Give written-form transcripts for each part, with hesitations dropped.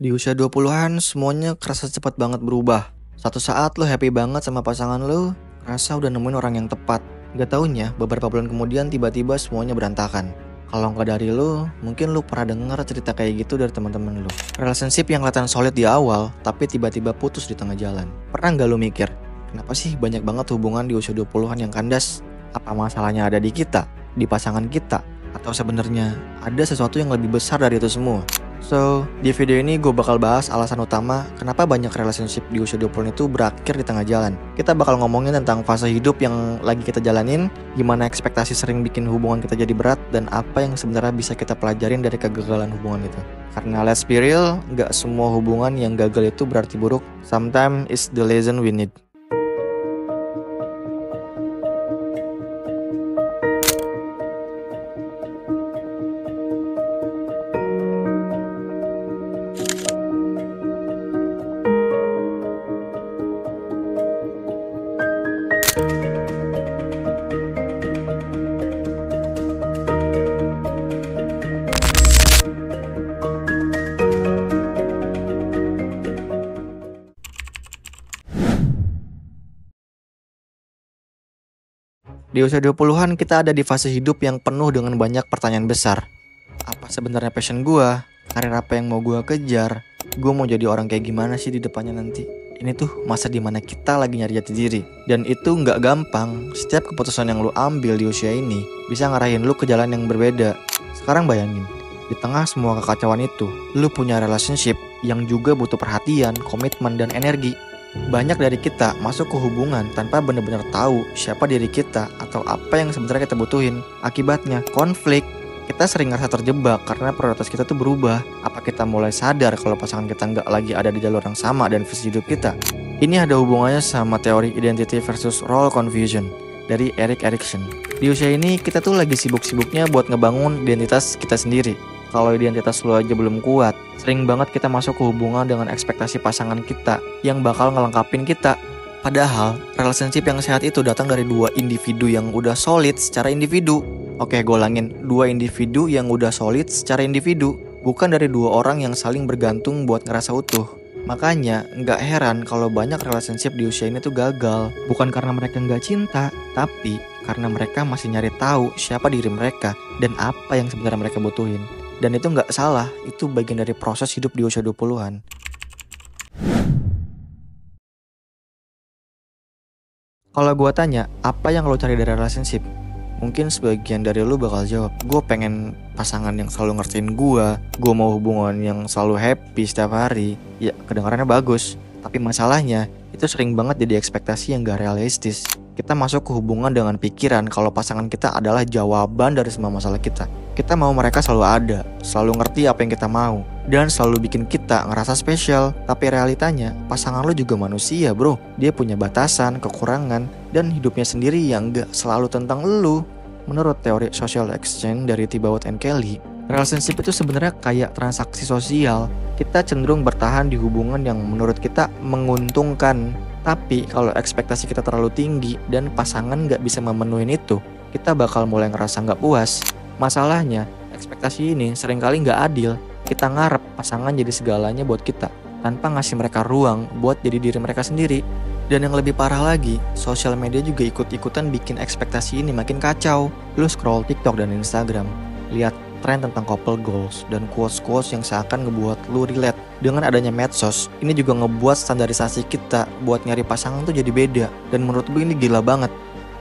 Di usia 20-an semuanya kerasa cepat banget berubah. Satu saat lo happy banget sama pasangan lo, rasa udah nemuin orang yang tepat. Gak taunya beberapa bulan kemudian tiba-tiba semuanya berantakan. Kalau nggak dari lo, mungkin lo pernah dengar cerita kayak gitu dari teman-teman lo. Relationship yang kelihatan solid di awal, tapi tiba-tiba putus di tengah jalan. Pernah nggak lo mikir, kenapa sih banyak banget hubungan di usia 20-an yang kandas? Apa masalahnya ada di kita, di pasangan kita? Atau sebenarnya ada sesuatu yang lebih besar dari itu semua? So, di video ini gue bakal bahas alasan utama kenapa banyak relationship di usia 20 itu berakhir di tengah jalan. Kita bakal ngomongin tentang fase hidup yang lagi kita jalanin, gimana ekspektasi sering bikin hubungan kita jadi berat, dan apa yang sebenarnya bisa kita pelajarin dari kegagalan hubungan itu. Karena let's be real, gak semua hubungan yang gagal itu berarti buruk. Sometimes it's the lesson we need. Di usia 20-an kita ada di fase hidup yang penuh dengan banyak pertanyaan besar. Apa sebenarnya passion gue? Karir apa yang mau gue kejar? Gue mau jadi orang kayak gimana sih di depannya nanti? Ini tuh masa dimana kita lagi nyari jati diri. Dan itu gak gampang. Setiap keputusan yang lu ambil di usia ini bisa ngarahin lu ke jalan yang berbeda. Sekarang bayangin, di tengah semua kekacauan itu, lu punya relationship yang juga butuh perhatian, komitmen, dan energi. Banyak dari kita masuk ke hubungan tanpa benar-benar tahu siapa diri kita atau apa yang sebenarnya kita butuhin. Akibatnya konflik. Kita sering ngerasa terjebak karena prioritas kita tuh berubah. Apa kita mulai sadar kalau pasangan kita nggak lagi ada di jalur yang sama dan visi hidup kita? Ini ada hubungannya sama teori identity versus role confusion dari Erik Erikson. Di usia ini kita tuh lagi sibuk-sibuknya buat ngebangun identitas kita sendiri. Kalau identitas lo aja belum kuat, sering banget kita masuk ke hubungan dengan ekspektasi pasangan kita yang bakal ngelengkapin kita. Padahal, relationship yang sehat itu datang dari dua individu yang udah solid secara individu. Oke, gue ulangin, dua individu yang udah solid secara individu, bukan dari dua orang yang saling bergantung buat ngerasa utuh. Makanya, nggak heran kalau banyak relationship di usia ini tuh gagal. Bukan karena mereka nggak cinta, tapi karena mereka masih nyari tahu siapa diri mereka dan apa yang sebenarnya mereka butuhin. Dan itu nggak salah, itu bagian dari proses hidup di usia 20-an. Kalau gue tanya, apa yang lo cari dari relationship? Mungkin sebagian dari lo bakal jawab, gue pengen pasangan yang selalu ngertiin gue mau hubungan yang selalu happy setiap hari. Ya, kedengarannya bagus. Tapi masalahnya, itu sering banget jadi ekspektasi yang gak realistis. Kita masuk ke hubungan dengan pikiran kalau pasangan kita adalah jawaban dari semua masalah kita. Kita mau mereka selalu ada, selalu ngerti apa yang kita mau, dan selalu bikin kita ngerasa spesial. Tapi realitanya, pasangan lo juga manusia bro. Dia punya batasan, kekurangan, dan hidupnya sendiri yang gak selalu tentang lo. Menurut teori social exchange dari Thibaut and Kelly, relationship itu sebenarnya kayak transaksi sosial. Kita cenderung bertahan di hubungan yang menurut kita menguntungkan. Tapi kalau ekspektasi kita terlalu tinggi dan pasangan gak bisa memenuhi itu, kita bakal mulai ngerasa gak puas. Masalahnya, ekspektasi ini seringkali gak adil. Kita ngarep pasangan jadi segalanya buat kita, tanpa ngasih mereka ruang buat jadi diri mereka sendiri. Dan yang lebih parah lagi, sosial media juga ikut-ikutan bikin ekspektasi ini makin kacau. Lu scroll TikTok dan Instagram, lihat tren tentang couple goals dan quotes-quotes yang seakan ngebuat lu relate. Dengan adanya medsos, ini juga ngebuat standarisasi kita buat nyari pasangan tuh jadi beda. Dan menurut gue ini gila banget.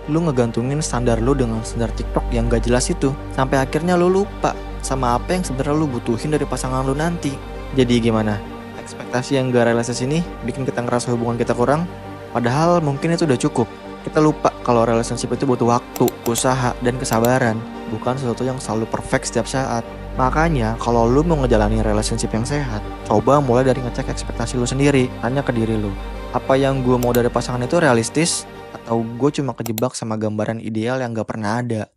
Lu ngegantungin standar lu dengan standar TikTok yang gak jelas itu, sampai akhirnya lu lupa sama apa yang sebenarnya lu butuhin dari pasangan lu nanti. Jadi gimana? Ekspektasi yang gak realistis ini bikin kita ngerasa hubungan kita kurang? Padahal mungkin itu udah cukup. Kita lupa kalau relationship itu butuh waktu, usaha, dan kesabaran, bukan sesuatu yang selalu perfect setiap saat. Makanya kalau lu mau ngejalanin relationship yang sehat, coba mulai dari ngecek ekspektasi lu sendiri. Tanya ke diri lu, apa yang gue mau dari pasangan itu realistis? Atau gue cuma kejebak sama gambaran ideal yang gak pernah ada?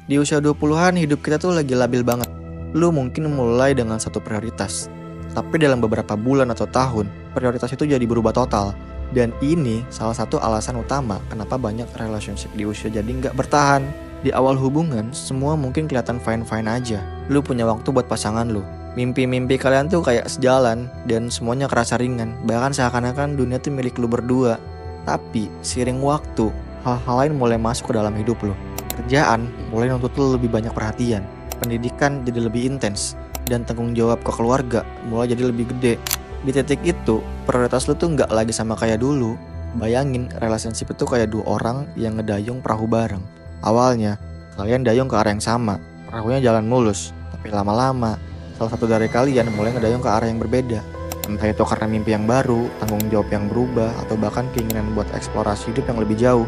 Di usia 20-an hidup kita tuh lagi labil banget. Lu mungkin mulai dengan satu prioritas, tapi dalam beberapa bulan atau tahun, prioritas itu jadi berubah total. Dan ini salah satu alasan utama kenapa banyak relationship di usia jadi nggak bertahan. Di awal hubungan, semua mungkin kelihatan fine-fine aja. Lu punya waktu buat pasangan lu. Mimpi-mimpi kalian tuh kayak sejalan dan semuanya kerasa ringan. Bahkan seakan-akan dunia tuh milik lu berdua. Tapi seiring waktu, hal-hal lain mulai masuk ke dalam hidup lu. Kerjaan mulai nuntut lu lebih banyak perhatian. Pendidikan jadi lebih intens. Dan tanggung jawab ke keluarga mulai jadi lebih gede. Di titik itu, prioritas lu tuh nggak lagi sama kayak dulu. Bayangin, relationship itu kayak dua orang yang ngedayung perahu bareng. Awalnya, kalian dayung ke arah yang sama. Perahunya jalan mulus. Tapi lama-lama, salah satu dari kalian mulai ngedayung ke arah yang berbeda. Entah itu karena mimpi yang baru, tanggung jawab yang berubah, atau bahkan keinginan buat eksplorasi hidup yang lebih jauh.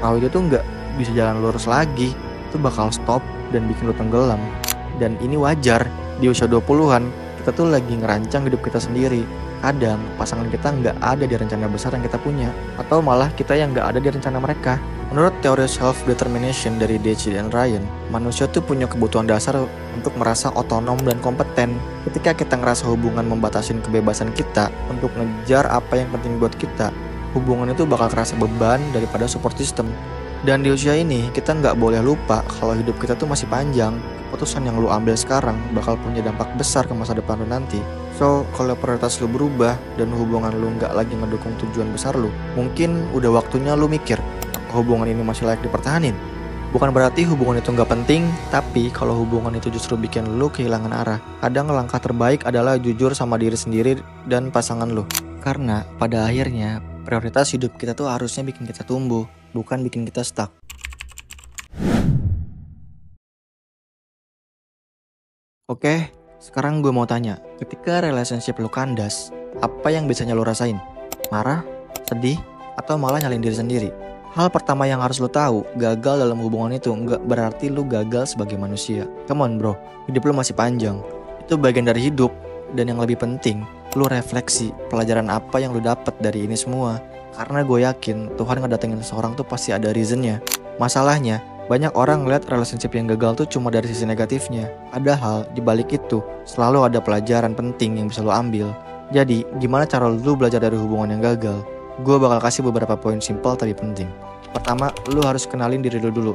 Perahu itu tuh nggak bisa jalan lurus lagi. Itu bakal stop dan bikin lu tenggelam. Dan ini wajar. Di usia 20-an, kita tuh lagi ngerancang hidup kita sendiri. Kadang pasangan kita nggak ada di rencana besar yang kita punya, atau malah kita yang nggak ada di rencana mereka. Menurut teori self-determination dari D.C. dan Ryan, manusia tuh punya kebutuhan dasar untuk merasa otonom dan kompeten. Ketika kita ngerasa hubungan membatasin kebebasan kita untuk ngejar apa yang penting buat kita, hubungan itu bakal kerasa beban daripada support system. Dan di usia ini, kita nggak boleh lupa kalau hidup kita tuh masih panjang. Keputusan yang lu ambil sekarang bakal punya dampak besar ke masa depan lu nanti. So, kalau prioritas lu berubah dan hubungan lu nggak lagi ngedukung tujuan besar lu, mungkin udah waktunya lu mikir, hubungan ini masih layak dipertahanin. Bukan berarti hubungan itu nggak penting, tapi kalau hubungan itu justru bikin lu kehilangan arah, kadang langkah terbaik adalah jujur sama diri sendiri dan pasangan lu. Karena pada akhirnya, prioritas hidup kita tuh harusnya bikin kita tumbuh, bukan bikin kita stuck. Oke, sekarang gue mau tanya, ketika relationship lu kandas, apa yang biasanya lu rasain? Marah, sedih, atau malah nyalain diri sendiri? Hal pertama yang harus lu tahu, gagal dalam hubungan itu nggak berarti lu gagal sebagai manusia. Come on bro, hidup lu masih panjang. Itu bagian dari hidup, dan yang lebih penting, lu refleksi pelajaran apa yang lu dapat dari ini semua. Karena gue yakin Tuhan ngedatengin seseorang tuh pasti ada reasonnya. Masalahnya, banyak orang ngeliat relationship yang gagal tuh cuma dari sisi negatifnya. Padahal di balik itu selalu ada pelajaran penting yang bisa lo ambil. Jadi gimana cara lu belajar dari hubungan yang gagal? Gue bakal kasih beberapa poin simpel tapi penting. Pertama, lu harus kenalin diri lu dulu.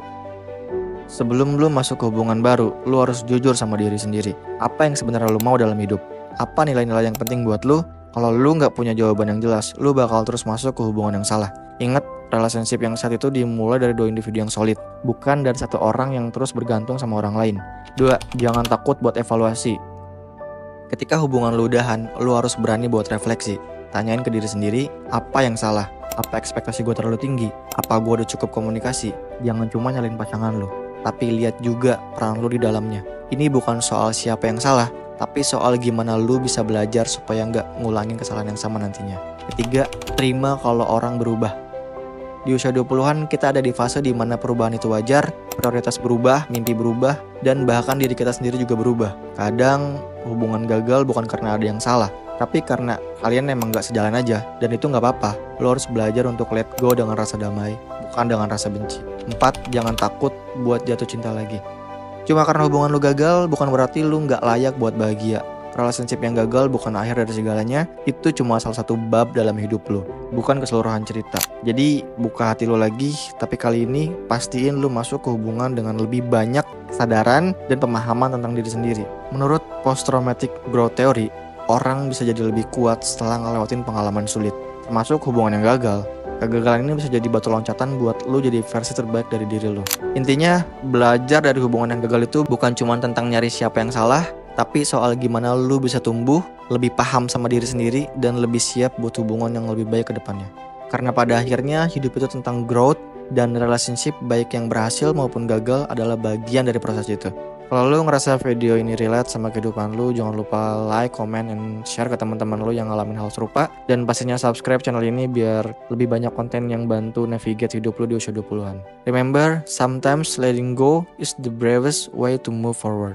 Sebelum lu masuk ke hubungan baru, lu harus jujur sama diri sendiri. Apa yang sebenarnya lu mau dalam hidup? Apa nilai-nilai yang penting buat lu? Kalau lu gak punya jawaban yang jelas, lu bakal terus masuk ke hubungan yang salah. Ingat, relationship yang saat itu dimulai dari dua individu yang solid, bukan dari satu orang yang terus bergantung sama orang lain. 2. Jangan takut buat evaluasi. Ketika hubungan lu udahan, lu harus berani buat refleksi. Tanyain ke diri sendiri, apa yang salah? Apa ekspektasi gue terlalu tinggi? Apa gue udah cukup komunikasi? Jangan cuma nyalin pasangan lu, tapi lihat juga peran lu di dalamnya. Ini bukan soal siapa yang salah, tapi soal gimana lu bisa belajar supaya nggak ngulangin kesalahan yang sama nantinya. 3. Terima kalau orang berubah. Di usia 20-an kita ada di fase di mana perubahan itu wajar, prioritas berubah, mimpi berubah, dan bahkan diri kita sendiri juga berubah. Kadang hubungan gagal bukan karena ada yang salah, tapi karena kalian emang gak sejalan aja, dan itu gak apa-apa. Lo harus belajar untuk let go dengan rasa damai, bukan dengan rasa benci. 4. Jangan takut buat jatuh cinta lagi. Cuma karena hubungan lo gagal, bukan berarti lo gak layak buat bahagia. Relationship yang gagal bukan akhir dari segalanya, itu cuma salah satu bab dalam hidup lo, bukan keseluruhan cerita. Jadi buka hati lo lagi, tapi kali ini pastiin lo masuk ke hubungan dengan lebih banyak kesadaran dan pemahaman tentang diri sendiri. Menurut post-traumatic growth theory, orang bisa jadi lebih kuat setelah ngelewatin pengalaman sulit, termasuk hubungan yang gagal. Kegagalan ini bisa jadi batu loncatan buat lo jadi versi terbaik dari diri lo. Intinya, belajar dari hubungan yang gagal itu bukan cuma tentang nyari siapa yang salah, tapi soal gimana lu bisa tumbuh, lebih paham sama diri sendiri, dan lebih siap buat hubungan yang lebih baik ke depannya. Karena pada akhirnya hidup itu tentang growth, dan relationship baik yang berhasil maupun gagal adalah bagian dari proses itu. Kalau lu ngerasa video ini relate sama kehidupan lu, jangan lupa like, comment, and share ke teman-teman lu yang ngalamin hal serupa. Dan pastinya subscribe channel ini biar lebih banyak konten yang bantu navigate hidup lu di usia 20-an. Remember, sometimes letting go is the bravest way to move forward.